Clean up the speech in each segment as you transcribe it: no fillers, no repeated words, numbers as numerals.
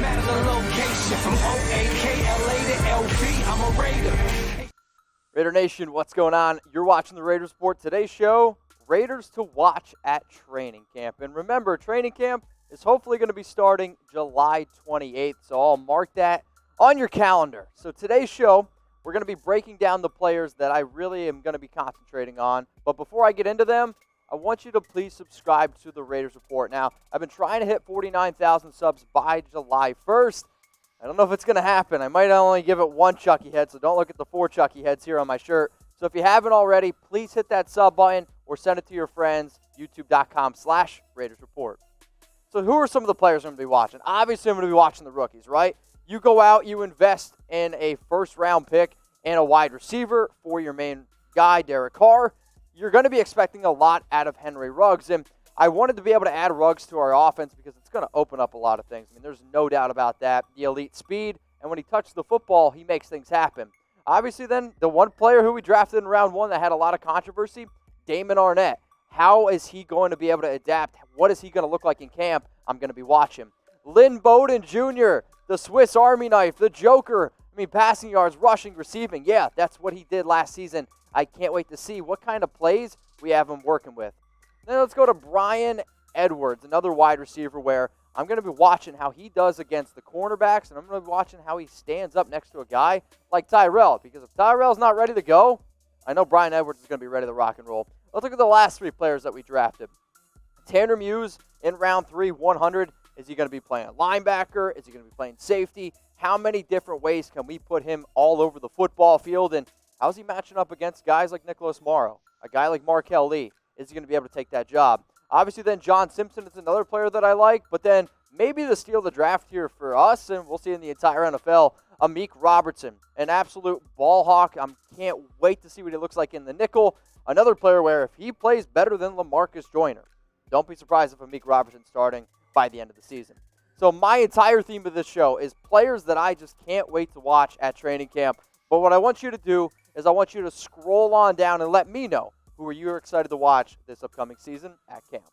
matter the location. From O-A-K-L-A to LV, I'm a Raider. Raider Nation, what's going on? You're watching the Raiders Report. Today's show, Raiders to watch at training camp. And remember, training camp is hopefully going to be starting July 28th, so I'll mark that on your calendar. So today's show, we're going to be breaking down the players that I really am going to be concentrating on. But before I get into them, I want you to please subscribe to the Raiders Report. Now, I've been trying to hit 49,000 subs by July 1st. I don't know if it's going to happen. I might only give it one Chucky head, so don't look at the 4 Chucky heads here on my shirt. So if you haven't already, please hit that sub button or send it to your friends, youtube.com/Raiders Report. So who are some of the players I'm going to be watching? Obviously, I'm going to be watching the rookies, right? You go out, you invest in a first-round pick and a wide receiver for your main guy, Derek Carr. You're going to be expecting a lot out of Henry Ruggs, and I wanted to be able to add Ruggs to our offense because it's going to open up a lot of things. I mean, there's no doubt about that. The elite speed, and when he touches the football, he makes things happen. Obviously, then, the one player who we drafted in round 1 that had a lot of controversy, Damon Arnette. How is he going to be able to adapt? What is he going to look like in camp? I'm going to be watching. Lynn Bowden Jr., the Swiss Army knife, the Joker. I mean, passing yards, rushing, receiving. Yeah, that's what he did last season. I can't wait to see what kind of plays we have him working with. Then let's go to Bryan Edwards, another wide receiver where I'm going to be watching how he does against the cornerbacks, and I'm going to be watching how he stands up next to a guy like Tyrell, because if Tyrell's not ready to go, I know Bryan Edwards is going to be ready to rock and roll. Let's look at the last 3 players that we drafted. Tanner Muse in round 3, 100. Is he going to be playing linebacker? Is he going to be playing safety? How many different ways can we put him all over the football field? And how's he matching up against guys like Nicholas Morrow, a guy like Marquel Lee? Is he going to be able to take that job? Obviously, then John Simpson is another player that I like. But then maybe the steal of the draft here for us, and we'll see in the entire NFL, Amik Robertson, an absolute ball hawk. I can't wait to see what he looks like in the nickel. Another player where if he plays better than Lamarcus Joyner, don't be surprised if Amik Robertson's starting by the end of the season. So my entire theme of this show is players that I just can't wait to watch at training camp. But what I want you to do is I want you to scroll on down and let me know who are you excited to watch this upcoming season at camp.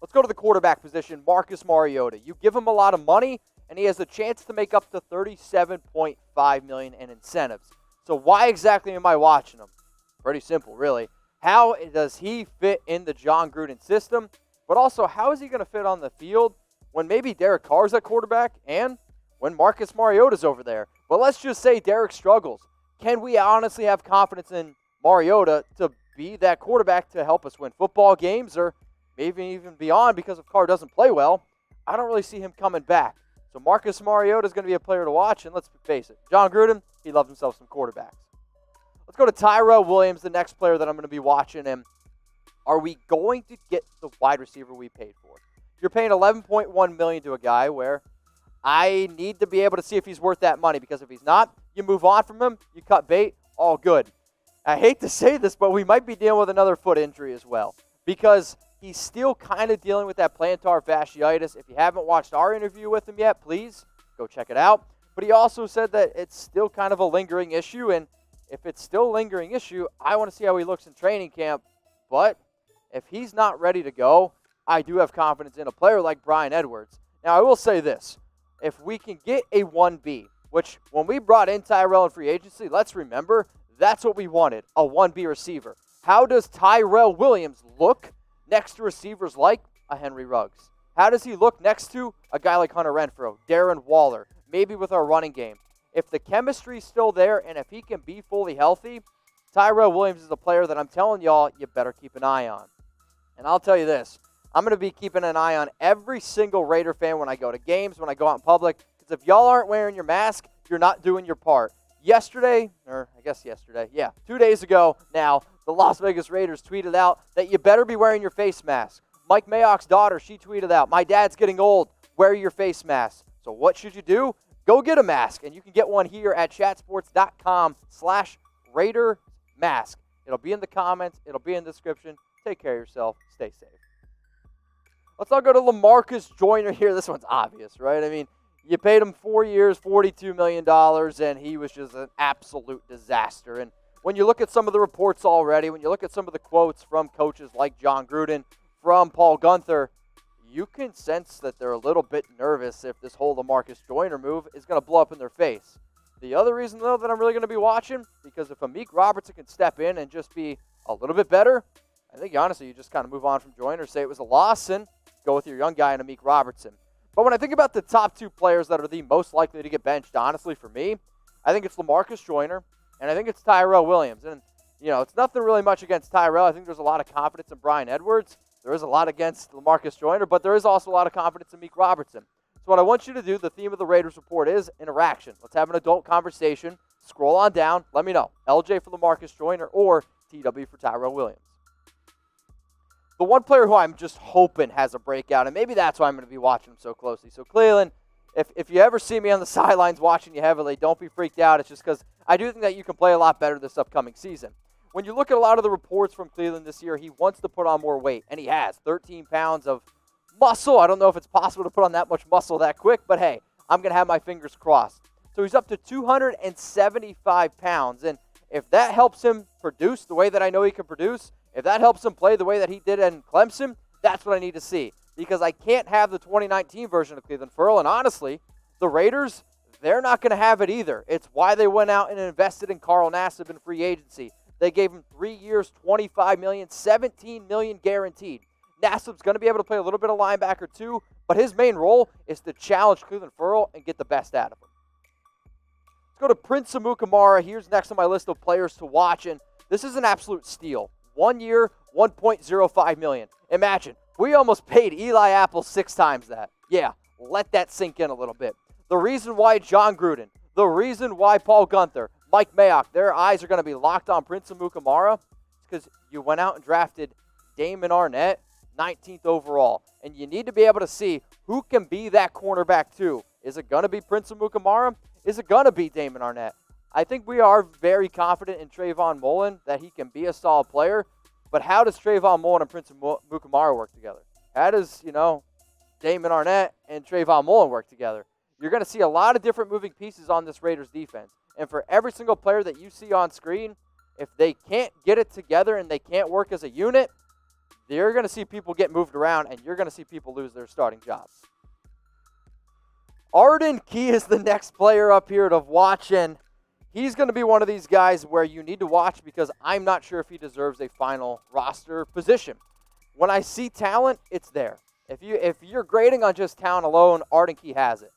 Let's go to the quarterback position, Marcus Mariota. You give him a lot of money, and he has a chance to make up to $37.5 million in incentives. So why exactly am I watching him? Pretty simple, really. How does he fit in the Jon Gruden system? But also, how is he going to fit on the field when maybe Derek Carr's at quarterback and when Marcus Mariota's over there? But let's just say Derek struggles. Can we honestly have confidence in Mariota to be that quarterback to help us win football games or maybe even beyond? Because if Carr doesn't play well, I don't really see him coming back. So Marcus Mariota is going to be a player to watch, and let's face it, Jon Gruden, he loves himself some quarterbacks. Let's go to Tyrell Williams, the next player that I'm going to be watching. And are we going to get the wide receiver we paid for? You're paying $11.1 million to a guy where I need to be able to see if he's worth that money, because if he's not, you move on from him, you cut bait, all good. I hate to say this, but we might be dealing with another foot injury as well, because he's still kind of dealing with that plantar fasciitis. If you haven't watched our interview with him yet, please go check it out. But he also said that it's still kind of a lingering issue, and if it's still a lingering issue, I want to see how he looks in training camp. But if he's not ready to go, I do have confidence in a player like Bryan Edwards. Now, I will say this. If we can get a 1B, which when we brought in Tyrell in free agency, let's remember, that's what we wanted, a 1B receiver. How does Tyrell Williams look next to receivers like a Henry Ruggs? How does he look next to a guy like Hunter Renfrow, Darren Waller, maybe with our running game? If the chemistry's still there and if he can be fully healthy, Tyrell Williams is a player that I'm telling y'all you better keep an eye on. And I'll tell you this, I'm going to be keeping an eye on every single Raider fan when I go to games, when I go out in public, because if y'all aren't wearing your mask, you're not doing your part. Yesterday, 2 days ago now, the Las Vegas Raiders tweeted out that you better be wearing your face mask. Mike Mayock's daughter, she tweeted out, "My dad's getting old, wear your face mask." So what should you do? Go get a mask, and you can get one here at chatsports.com/Raider mask. It'll be in the comments. It'll be in the description. Take care of yourself. Stay safe. Let's now go to Lamarcus Joyner here. This one's obvious, right? I mean, you paid him 4 years, $42 million, and he was just an absolute disaster. And when you look at some of the reports already, when you look at some of the quotes from coaches like Jon Gruden, from Paul Gunther, you can sense that they're a little bit nervous if this whole Lamarcus Joyner move is going to blow up in their face. The other reason, though, that I'm really going to be watching, because if Amik Robertson can step in and just be a little bit better, I think, honestly, you just kind of move on from Joyner, say it was a loss, and go with your young guy in Amik Robertson. But when I think about the top two players that are the most likely to get benched, honestly, for me, I think it's Lamarcus Joyner, and I think it's Tyrell Williams. And, it's nothing really much against Tyrell. I think there's a lot of confidence in Bryan Edwards. There is a lot against Lamarcus Joyner, but there is also a lot of confidence in Amik Robertson. So what I want you to do, the theme of the Raiders Report is interaction. Let's have an adult conversation. Scroll on down. Let me know. LJ for Lamarcus Joyner or TW for Tyrell Williams. The one player who I'm just hoping has a breakout, and maybe that's why I'm going to be watching him so closely. So, Clelin, if you ever see me on the sidelines watching you heavily, don't be freaked out. It's just because I do think that you can play a lot better this upcoming season. When you look at a lot of the reports from Clelin this year, he wants to put on more weight, and he has. 13 pounds of muscle. I don't know if it's possible to put on that much muscle that quick, but hey, I'm going to have my fingers crossed. So he's up to 275 pounds, and if that helps him produce the way that I know he can produce, if that helps him play the way that he did in Clemson, that's what I need to see. Because I can't have the 2019 version of Clelin Ferrell, and honestly, the Raiders, they're not going to have it either. It's why they went out and invested in Carl Nassib in free agency. They gave him 3 years, $25 million, $17 million guaranteed. Nassib's going to be able to play a little bit of linebacker too, but his main role is to challenge Clelin Ferrell and get the best out of him. Let's go to Prince Amukamara. Here's next on my list of players to watch, and this is an absolute steal. 1 year, $1.05 million. Imagine, we almost paid Eli Apple 6 times that. Yeah, let that sink in a little bit. The reason why Jon Gruden, the reason why Paul Gunther, Mike Mayock, their eyes are going to be locked on Prince Amukamara is because you went out and drafted Damon Arnette, 19th overall. And you need to be able to see who can be that cornerback too. Is it going to be Prince Amukamara? Is it going to be Damon Arnette? I think we are very confident in Trayvon Mullen that he can be a solid player. But how does Trayvon Mullen and Prince Amukamara work together? How does, Damon Arnette and Trayvon Mullen work together? You're going to see a lot of different moving pieces on this Raiders defense. And for every single player that you see on screen, if they can't get it together and they can't work as a unit, you're going to see people get moved around and you're going to see people lose their starting jobs. Arden Key is the next player up here to watch, and he's going to be one of these guys where you need to watch because I'm not sure if he deserves a final roster position. When I see talent, it's there. If you're grading on just talent alone, Arden Key has it.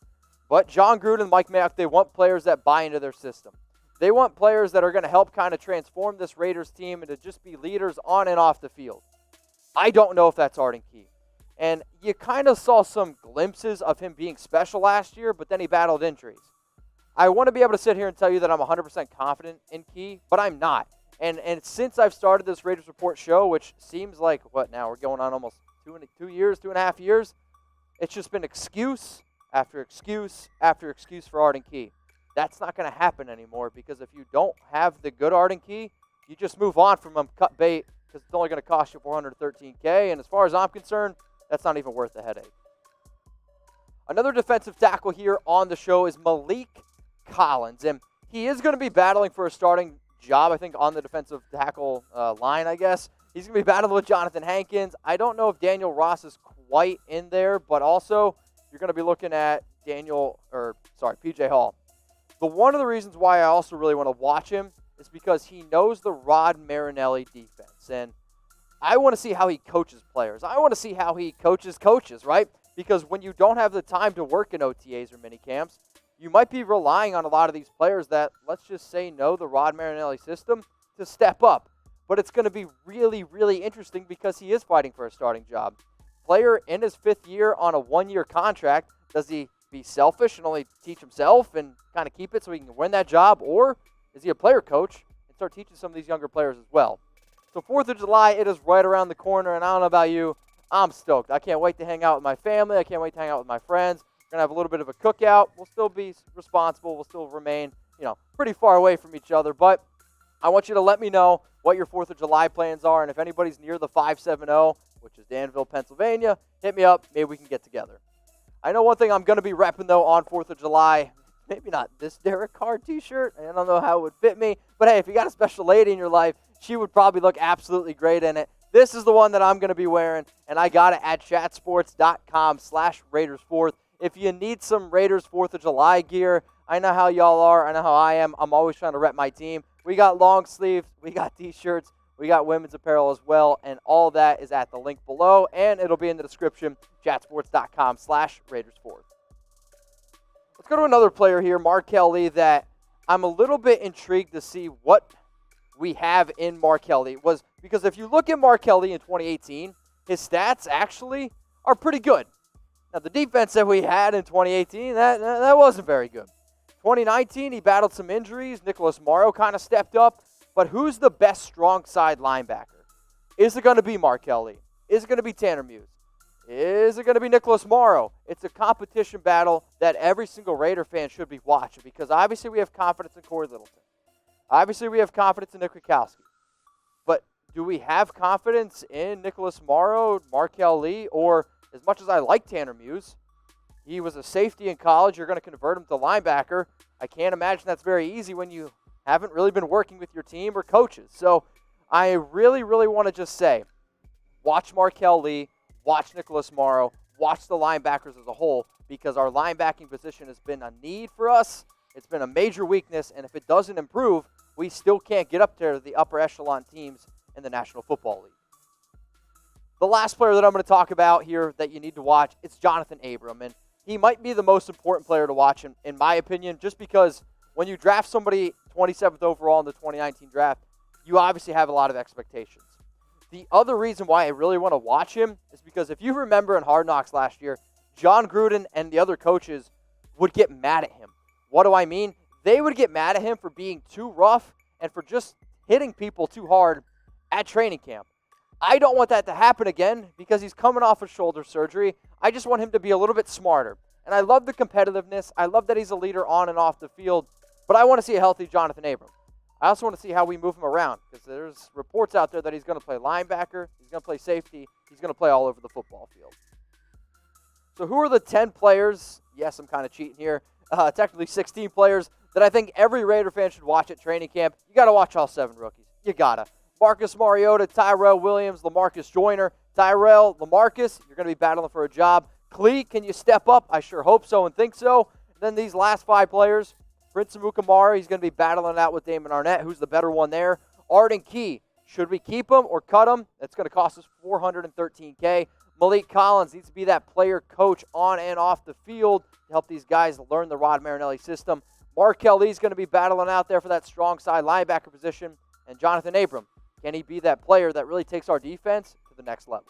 But Jon Gruden and Mike Mayock, they want players that buy into their system. They want players that are going to help kind of transform this Raiders team and to just be leaders on and off the field. I don't know if that's Arden Key. And you kind of saw some glimpses of him being special last year, but then he battled injuries. I want to be able to sit here and tell you that I'm 100% confident in Key, but I'm not. And since I've started this Raiders Report show, which seems like, we're going on almost 2.5 years, it's just been excuse after excuse after excuse for Arden Key. That's not going to happen anymore because if you don't have the good Arden Key, you just move on from him, cut bait, because it's only going to cost you $413K. And as far as I'm concerned, that's not even worth the headache. Another defensive tackle here on the show is Maliek Collins. And he is going to be battling for a starting job, I think, on the defensive tackle line, I guess. He's going to be battling with Johnathan Hankins. I don't know if Daniel Ross is quite in there, but also you're going to be looking at PJ Hall. One of the reasons why I also really want to watch him is because he knows the Rod Marinelli defense. And I want to see how he coaches players. I want to see how he coaches coaches, right? Because when you don't have the time to work in OTAs or mini camps, you might be relying on a lot of these players that, let's just say, know the Rod Marinelli system to step up. But it's going to be really, really interesting because he is fighting for a starting job. Player in his 5th year on a 1-year contract, does he be selfish and only teach himself and kind of keep it so he can win that job? Or is he a player coach and start teaching some of these younger players as well? So 4th of July, it is right around the corner, and I don't know about you, I'm stoked. I can't wait to hang out with my family. I can't wait to hang out with my friends. We're going to have a little bit of a cookout. We'll still be responsible. We'll still remain, pretty far away from each other. But I want you to let me know what your 4th of July plans are, and if anybody's near the 570, which is Danville, Pennsylvania, hit me up. Maybe we can get together. I know one thing I'm going to be repping, though, on 4th of July. Maybe not this Derek Carr t-shirt. I don't know how it would fit me. But, hey, if you got a special lady in your life, she would probably look absolutely great in it. This is the one that I'm going to be wearing, and I got it at chatsports.com/Raiders4th. If you need some Raiders 4th of July gear, I know how y'all are. I know how I am. I'm always trying to rep my team. We got long sleeves. We got T-shirts. We got women's apparel as well, and all that is at the link below, and it'll be in the description, chatsports.com/Raiders4th. Let's go to another player here, Marquel Lee, that I'm a little bit intrigued to see what we have in Marquel Lee. Because if you look at Marquel Lee in 2018, his stats actually are pretty good. Now, the defense that we had in 2018, that wasn't very good. 2019, he battled some injuries. Nicholas Morrow kind of stepped up. But who's the best strong side linebacker? Is it going to be Marquel Lee? Is it going to be Tanner Muse? Is it going to be Nicholas Morrow? It's a competition battle that every single Raider fan should be watching, because obviously we have confidence in Corey Littleton. Obviously we have confidence in Nick Kwiatkowski. But do we have confidence in Nicholas Morrow, Marquel Lee, or as much as I like Tanner Muse, he was a safety in college. You're going to convert him to linebacker. I can't imagine that's very easy when you haven't really been working with your team or coaches. So I really, really want to just say, watch Marquel Lee, watch Nicholas Morrow, watch the linebackers as a whole, because our linebacking position has been a need for us. It's been a major weakness, and if it doesn't improve, we still can't get up there to the upper echelon teams in the National Football League. The last player that I'm going to talk about here that you need to watch, it's Johnathan Abram, and he might be the most important player to watch in my opinion, just because when you draft somebody 27th overall in the 2019 draft, you obviously have a lot of expectations. The other reason why I really want to watch him is because if you remember in Hard Knocks last year, Jon Gruden and the other coaches would get mad at him. What do I mean? They would get mad at him for being too rough and for just hitting people too hard at training camp. I don't want that to happen again because he's coming off of shoulder surgery. I just want him to be a little bit smarter. And I love the competitiveness. I love that he's a leader on and off the field. But I want to see a healthy Johnathan Abram. I also want to see how we move him around, because there's reports out there that he's going to play linebacker, he's going to play safety, he's going to play all over the football field. So who are the 10 players, yes, I'm kind of cheating here, technically 16 players, that I think every Raider fan should watch at training camp? You got to watch all 7 rookies. You got to. Marcus Mariota, Tyrell Williams, Lamarcus Joyner. Tyrell, Lamarcus, you're going to be battling for a job. Clee, can you step up? I sure hope so and think so. And then these last 5 players, Prince Amukamara, he's going to be battling it out with Damon Arnette. Who's the better one there? Arden Key, should we keep him or cut him? That's going to cost us $413K. Maliek Collins needs to be that player coach on and off the field to help these guys learn the Rod Marinelli system. Marquel Lee's going to be battling out there for that strong side linebacker position. And Johnathan Abram, can he be that player that really takes our defense to the next level?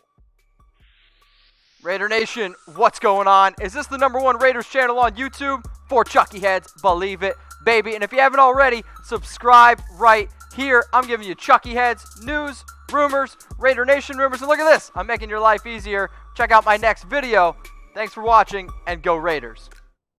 Raider Nation, what's going on? Is this the #1 Raiders channel on YouTube? For Chucky Heads, believe it, baby. And if you haven't already, subscribe right here. I'm giving you Chucky Heads, news, rumors, Raider Nation rumors. And look at this, I'm making your life easier. Check out my next video. Thanks for watching, and go Raiders.